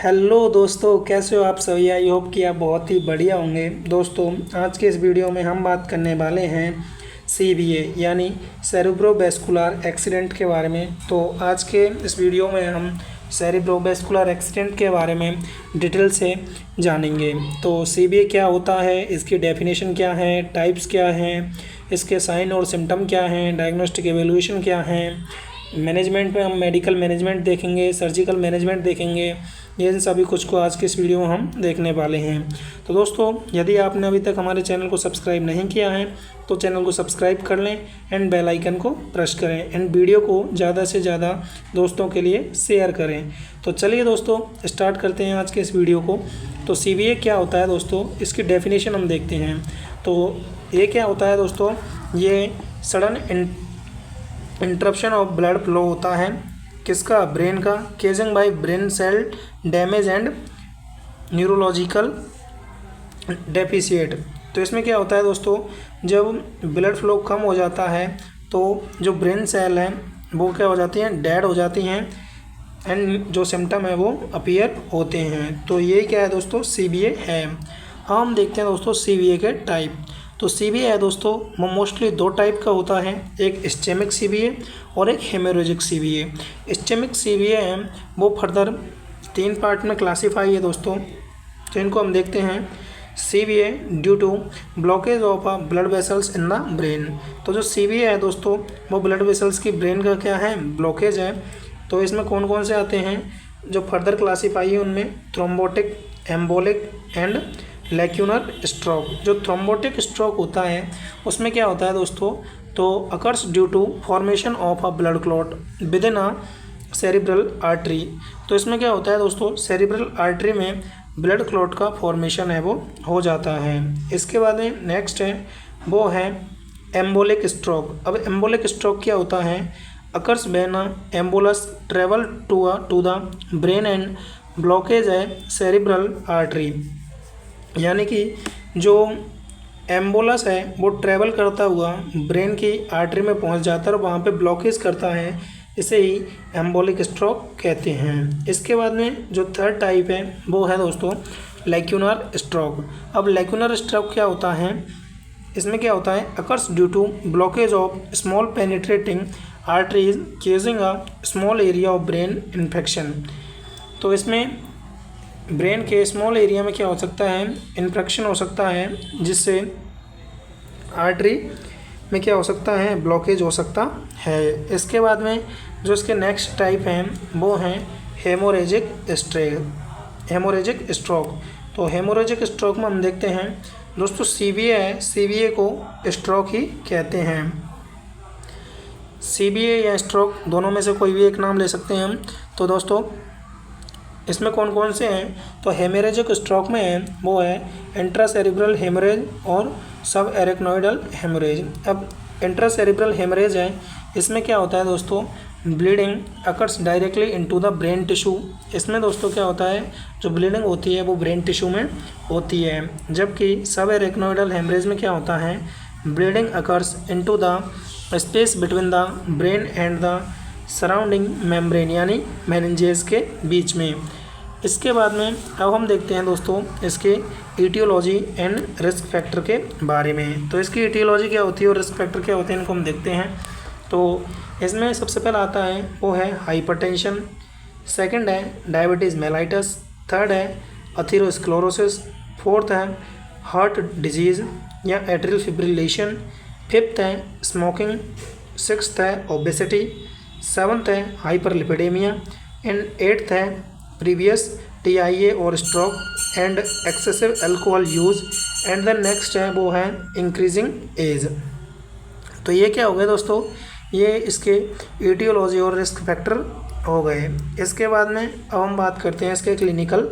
Hello दोस्तों, कैसे हो आप सभी। आई होप कि आप बहुत ही बढ़िया होंगे। दोस्तों, आज के इस वीडियो में हम बात करने वाले हैं सीबीए यानी सेरेब्रोवैस्कुलर एक्सीडेंट के बारे में। तो आज के इस वीडियो में हम सेरेब्रोवैस्कुलर एक्सीडेंट के बारे में डिटेल से जानेंगे। तो सीबीए क्या होता है, इसकी डेफिनेशन क्या है, टाइप्स क्या हैं, इसके साइन और सिम्टम क्या हैं, डायग्नोस्टिक एवेल्यूएशन क्या है, मैनेजमेंट में हम मेडिकल मैनेजमेंट देखेंगे, सर्जिकल मैनेजमेंट देखेंगे। ये इन सभी कुछ को आज के इस वीडियो में हम देखने वाले हैं। तो दोस्तों, यदि आपने अभी तक हमारे चैनल को सब्सक्राइब नहीं किया है तो चैनल को सब्सक्राइब कर लें एंड बेल आइकन को प्रेस करें एंड वीडियो को ज़्यादा से ज़्यादा दोस्तों के लिए शेयर करें। तो चलिए दोस्तों, स्टार्ट करते हैं आज के इस वीडियो को। तो सीबीए क्या होता है दोस्तों, इसकी डेफिनेशन हम देखते हैं। तो ये क्या होता है दोस्तों, ये sudden interruption of blood flow होता है। किसका? ब्रेन का। Causing by brain cell damage and neurological deficit. तो इसमें क्या होता है दोस्तों, जब ब्लड फ्लो कम हो जाता है तो जो ब्रेन सेल हैं वो क्या हो जाती हैं, डेड हो जाती हैं एंड जो सिम्टम है वो अपीयर होते हैं। तो ये क्या है दोस्तों, सीबीए है। हम देखते हैं दोस्तों सीबीए के टाइप। तो सीबीए है दोस्तों, वो मोस्टली दो टाइप का होता है, एक इस्चेमिक सीबीए और एक हेमोरेजिक सीबीए। इस्चेमिक सीबीए है वो फर्दर 3 पार्ट में क्लासीफाई है दोस्तों। तो इनको हम देखते हैं। CBA due to blockage of a blood vessels in the brain. तो जो सीबीए है दोस्तों, वो ब्लड वेसल्स की ब्रेन का क्या है, ब्लॉकेज है। तो इसमें कौन कौन से आते हैं जो फर्दर क्लासीफाई है, उनमें thrombotic, embolic and lacunar stroke. जो थ्रोम्बोटिक स्ट्रोक होता है उसमें क्या होता है दोस्तों, तो occurs due to formation of a blood clot with in a cerebral artery. तो इसमें क्या होता है दोस्तों, सेरिब्रल आर्टरी में ब्लड क्लॉट का फॉर्मेशन है वो हो जाता है। इसके बाद में नेक्स्ट है वो है एम्बोलिक स्ट्रोक। अब एम्बोलिक स्ट्रोक क्या होता है, occurs when embolus travel to the brain and blockage है सेरिब्रल आर्टरी। यानी कि जो एम्बोलस है वो ट्रैवल करता हुआ ब्रेन की आर्टरी में पहुंच जाता है और वहाँ पे ब्लॉकेज करता है, इसे ही एम्बोलिक स्ट्रोक कहते हैं। इसके बाद में जो थर्ड टाइप है वो है दोस्तों लैक्यूनर स्ट्रोक। अब लैक्यूनर स्ट्रोक क्या होता है, इसमें क्या होता है, occurs due to blockage of small penetrating arteries causing a small area of brain infection. तो इसमें ब्रेन के स्मॉल एरिया में क्या हो सकता है, इन्फेक्शन हो सकता है, जिससे आर्टरी में क्या हो सकता है, ब्लॉकेज हो सकता है। इसके बाद में जो इसके नेक्स्ट टाइप हैं वो हैं हेमोरेजिक स्ट्रोक। तो हेमोरेजिक स्ट्रोक में हम देखते हैं दोस्तों, सीबीए है, सीबीए को स्ट्रोक ही कहते हैं। सीबीए या स्ट्रोक दोनों में से कोई भी एक नाम ले सकते हैं हम। तो दोस्तों इसमें कौन कौन से हैं, तो हेमोरेजिक स्ट्रोक में है वो है इंट्रासेरिब्रल हेमरेज और सब एरेक्नोइडल हेमरेज। अब इंट्रासेरिब्रल हेमरेज है, इसमें क्या होता है दोस्तों, bleeding occurs directly into the brain tissue. इसमें दोस्तों क्या होता है, जो ब्लीडिंग होती है वो ब्रेन टिश्यू में होती है। जबकि सब एरेक्नोइडल हेमरेज में क्या होता है, bleeding occurs into the space between the brain and the surrounding membrane यानी मेनिंजेस के बीच में। इसके बाद में अब हम देखते हैं दोस्तों इसके ईटियोलॉजी एंड रिस्क फैक्टर के बारे में। तो इसकी ईटियोलॉजी क्या होती है और रिस्क फैक्टर क्या होते हैं, इनको हम देखते हैं। तो इसमें सबसे पहला आता है वो है हाइपरटेंशन, सेकंड है डायबिटीज़ मेलाइटस, थर्ड है अथेरोस्क्लेरोसिस, फोर्थ है हार्ट डिजीज़ या एट्रियल फिब्रिलेशन, फिफ्थ है स्मोकिंग, सिक्स्थ है ओबेसिटी, सेवन्थ है हाइपरलिपिडेमिया एंड एट्थ है प्रीवियस टीआईए और stroke and excessive alcohol use and the next है वो है इंक्रीजिंग एज। तो ये क्या हो गए दोस्तों, ये इसके ईटियोलॉजी और रिस्क फैक्टर हो गए। इसके बाद में अब हम बात करते हैं इसके क्लिनिकल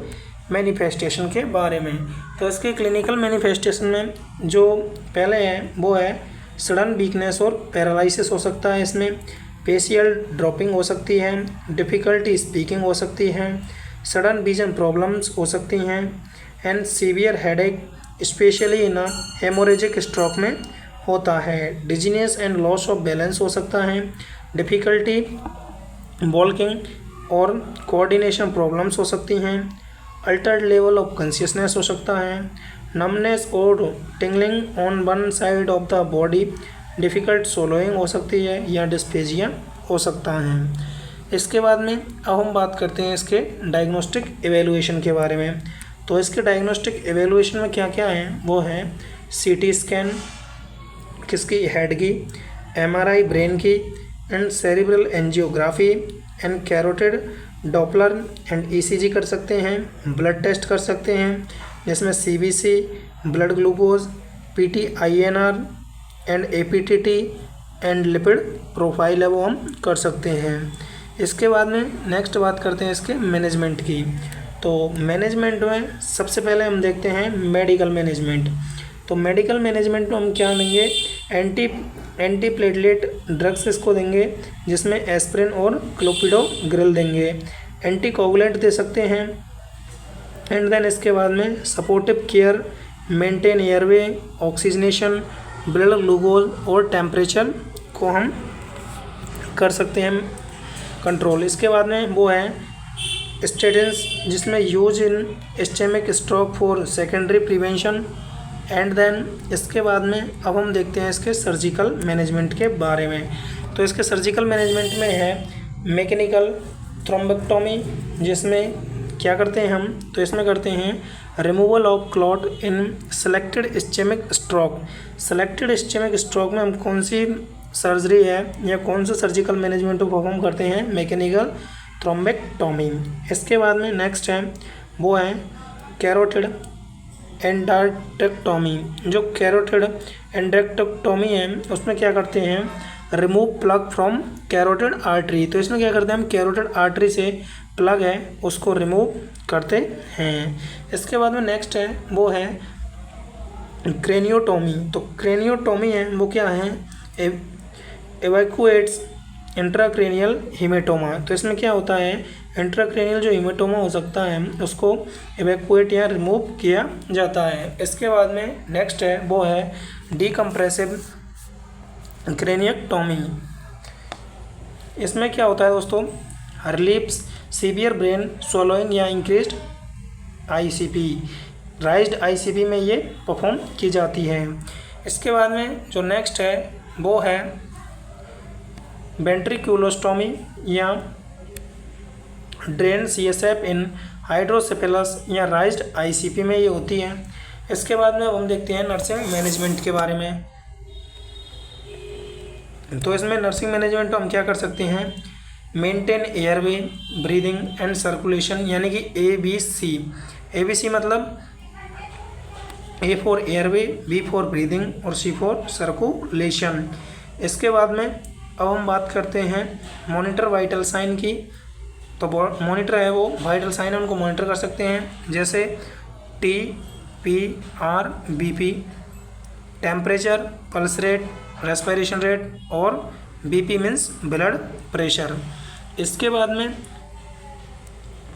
मैनिफेस्टेशन के बारे में। तो इसके क्लिनिकल मैनिफेस्टेशन में जो पहले है वो है सडन वीकनेस और पैरालिसिस हो सकता है, इसमें फेशियल ड्रॉपिंग हो सकती है, डिफ़िकल्टी स्पीकिंग हो सकती है, सडन विजन प्रॉब्लम्स हो सकती हैं and severe headache specially in haemorrhagic stroke में होता है। Dizziness and loss of balance हो सकता है, डिफ़िकल्टी वॉकिंग और कोऑर्डिनेशन प्रॉब्लम्स हो सकती हैं, अल्टर्ड लेवल ऑफ कॉन्शियसनेस हो सकता है, नमनेस और tingling on one side of the body, difficult swallowing हो सकती है या डिस्पेजिया हो सकता है। इसके बाद में अब हम बात करते हैं इसके डायग्नोस्टिक एवेलुएशन के बारे में। तो इसके डायग्नोस्टिक एवेलुएशन में क्या क्या है, वो है सीटी स्कैन किसकी, हेड की, एमआरआई ब्रेन की, and cerebral angiography and carotid Doppler and ECG कर सकते हैं, ब्लड टेस्ट कर सकते हैं जिसमें CBC, blood glucose, PT INR and APTT and lipid profile है वो हम कर सकते हैं। इसके बाद में नेक्स्ट बात करते हैं इसके मैनेजमेंट की। तो मैनेजमेंट में सबसे पहले हम देखते हैं मेडिकल मैनेजमेंट। तो मेडिकल मैनेजमेंट में हम क्या देंगे, एंटी प्लेटलेट ड्रग्स इसको देंगे जिसमें एस्पिरिन और क्लोपिडोग्रिल देंगे, एंटी कोगुलेंट दे सकते हैं, एंड देन इसके बाद में supportive care, maintain airway, oxygenation, blood glucose और टेम्परेचर को हम कर सकते हैं कंट्रोल। इसके बाद में वो है स्टेटिन्स जिसमें use in ischaemic stroke for secondary prevention, and then इसके बाद में अब हम देखते हैं इसके सर्जिकल मैनेजमेंट के बारे में। तो इसके सर्जिकल मैनेजमेंट में है मैकेनिकल थ्रोम्बेक्टोमी जिसमें क्या करते हैं हम, तो इसमें करते हैं removal of clot in selected स्टेमिक stroke. Selected स्टेमिक stroke में हम कौन सी सर्जरी है या कौन सा सर्जिकल मैनेजमेंट को परफॉर्म करते हैं, मैकेनिकल थ्रोम्बेक्टोमी। इसके बाद में नेक्स्ट है वो है कैरोटिड एंडार्टेक्टोमी। जो कैरोटिड एंडार्टेक्टोमी है उसमें क्या करते हैं, remove plug from carotid artery. तो इसमें क्या करते हैं हम, कैरोटिड आर्टरी से प्लग है उसको रिमूव करते हैं। इसके बाद में नेक्स्ट है वो है क्रेनियोटोमी। तो क्रेनियोटोमी है वो क्या है, एवैक्यूएट्स इंट्राक्रेनियल हीमेटोमा। तो इसमें क्या होता है, इंट्राक्रेनियल जो हीमेटोमा हो सकता है उसको एवैक्यूएट या रिमूव किया जाता है। इसके बाद में नेक्स्ट है वो है डीकम्प्रेसिव क्रेनियक्टोमी। इसमें क्या होता है दोस्तों, रिलीव्स सीवियर ब्रेन स्वॉलोइंग या इंक्रीज्ड आईसीपी, राइज्ड आईसीपी में ये परफॉर्म की जाती है। इसके बाद में जो नेक्स्ट है वो है वेंट्रिकुलोस्टोमी या ड्रेन सीएसएफ इन हाइड्रोसेफेलस या राइज्ड आईसीपी में ये होती है। इसके बाद में अब हम देखते हैं नर्सिंग मैनेजमेंट के बारे में। तो इसमें नर्सिंग मैनेजमेंट हम क्या कर सकते हैं, maintain airway, breathing and circulation यानी कि ABC। ABC मतलब A for airway, B for breathing और C फॉर सर्कुलेशन। इसके बाद में अब हम बात करते हैं मॉनिटर वाइटल साइन की। तो मॉनिटर है वो वाइटल साइन है उनको मॉनिटर कर सकते हैं जैसे TPR, BP, temperature, pulse rate, respiration rate और BP मीन्स ब्लड प्रेशर। इसके बाद में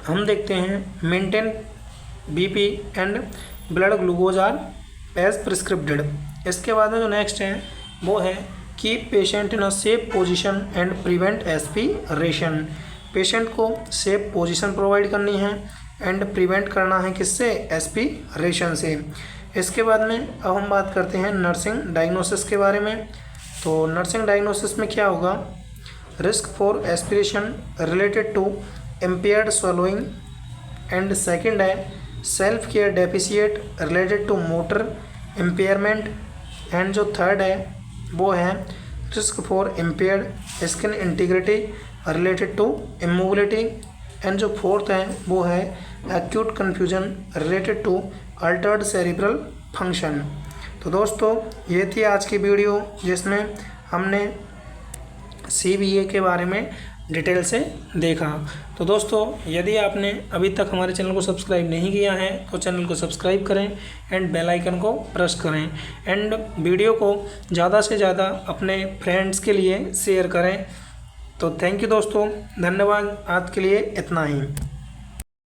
हम देखते हैं maintain BP and blood glucose are as prescribed. इसके बाद में जो नेक्स्ट है वो है keep patient in a safe position and prevent aspiration. Patient को सेफ पोजीशन प्रोवाइड करनी है एंड प्रिवेंट करना है किससे, एस्पिरेशन से। इसके बाद में अब हम बात करते हैं नर्सिंग डायग्नोसिस के बारे में। तो नर्सिंग डायग्नोसिस में क्या होगा, risk for aspiration related to impaired swallowing, and second है self care deficit related to motor impairment, and जो थर्ड है वो है risk for impaired skin integrity related to immobility, and जो फोर्थ है वो है acute confusion related to altered cerebral function. तो दोस्तों ये थी आज की वीडियो जिसमें हमने CBA के बारे में डिटेल से देखा। तो दोस्तों यदि आपने अभी तक हमारे चैनल को सब्सक्राइब नहीं किया है तो चैनल को सब्सक्राइब करें एंड बेल आइकन को प्रेस करें, एंड वीडियो को ज़्यादा से ज़्यादा अपने फ्रेंड्स के लिए शेयर करें। तो थैंक यू दोस्तों, धन्यवाद, आज के लिए इतना ही।